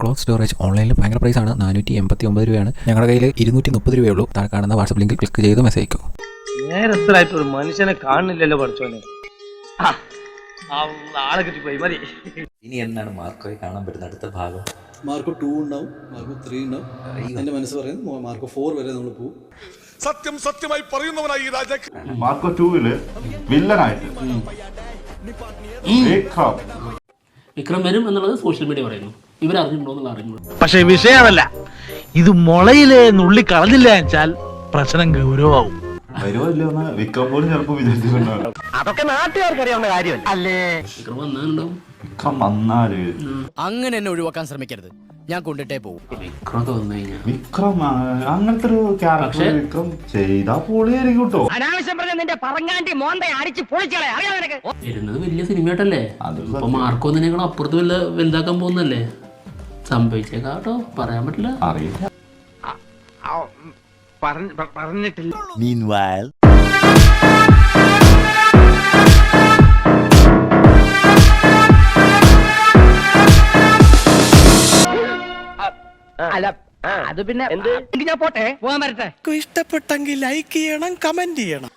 Cloth storage ഓൺലൈനിൽ ഭയങ്കര പ്രൈസാണ്. 489 രൂപയാണ്. ഞങ്ങളുടെ കയ്യിൽ 230 രൂപയേ ഉള്ളൂ. താഴെ കാണുന്ന വാട്സപ്പ് ലിങ്കിൽ ക്ലിക്ക് ചെയ്ത് മെസ്സേജ് അയക്കും. നേരത്തിലായിട്ട് ഒരു മനുഷ്യനെ കാണുന്നില്ലല്ലോ പഠിച്ചോനെ. ആളെ കിട്ടിപ്പോയി മതി. ഇനി എന്താണ് മാർക്കോയെ കാണാൻ പറ്റുന്ന അടുത്ത ഭാഗം? മാർക്കോ 2 ഉണ്ടാവും, മാർക്കോ 3 ഉണ്ടാവും. എൻ്റെ മനസ്സ് പറയുന്നത് മാർക്കോ 4 വരെ നമ്മൾ പോകും. സത്യമായി പറയുന്നവനായി ഈ രാജ. മാർക്കോ 2 വില്ലനായിട്ട് വിക്രം വരും എന്നുള്ളത് സോഷ്യൽ മീഡിയ പറയുന്നു. ഇവരറിഞ്ഞിട്ടുണ്ടോ എന്നുള്ള അറിഞ്ഞു. പക്ഷെ വിഷയമല്ല, ഇത് മുളയിലെ നുള്ളി കളഞ്ഞില്ല വെച്ചാൽ പ്രശ്നം ഗൗരവമാവും. വരുമല്ലോന്ന് വിക്രം പോലും ചിലപ്പോ വിചാരിച്ചിട്ടുണ്ടാവും. അതൊക്കെ നാട്ടുകാർക്ക് അറിയാവുന്ന കാര്യമല്ല അല്ലേ. വിക്രം വന്നാലുണ്ടാവും. വിക്രം വന്നാല് അങ്ങനെ എന്നെ ഒഴിവാക്കാൻ ശ്രമിക്കരുത്, ഞാൻ കൊണ്ടിട്ടേ പോകും. വിക്രം തോന്നു കഴിഞ്ഞാൽ വിക്രം അങ്ങനത്തെ ഒരു ക്യാരക്ടർ വിക്രം ചെയ്താ പൊളിയായിരിക്കും കേട്ടോ. അനാവശ്യം പറഞ്ഞ നിന്റെ പറങ്ങാണ്ടി മോന്തെ അടിച്ച് പൊളിച്ചളെ അറിയാം നിനക്ക്. വരുന്നത് വലിയ സിനിമയായിട്ടല്ലേ. അപ്പൊ മാർക്കോ നിന്നെക്കാൾ അപ്പുറത്ത് വലുതാക്കാൻ പോകുന്നല്ലേ. സംഭവിച്ചേക്കാട്ടോ, പറയാൻ പറ്റില്ല. അറിയില്ല. പറഞ്ഞിട്ടില്ല. അല്ല അത് പിന്നെ ഞാൻ പോട്ടെ, പോകാൻ വരട്ടെ. ഇഷ്ടപ്പെട്ടെങ്കിൽ ലൈക്ക് ചെയ്യണം, കമന്റ് ചെയ്യണം.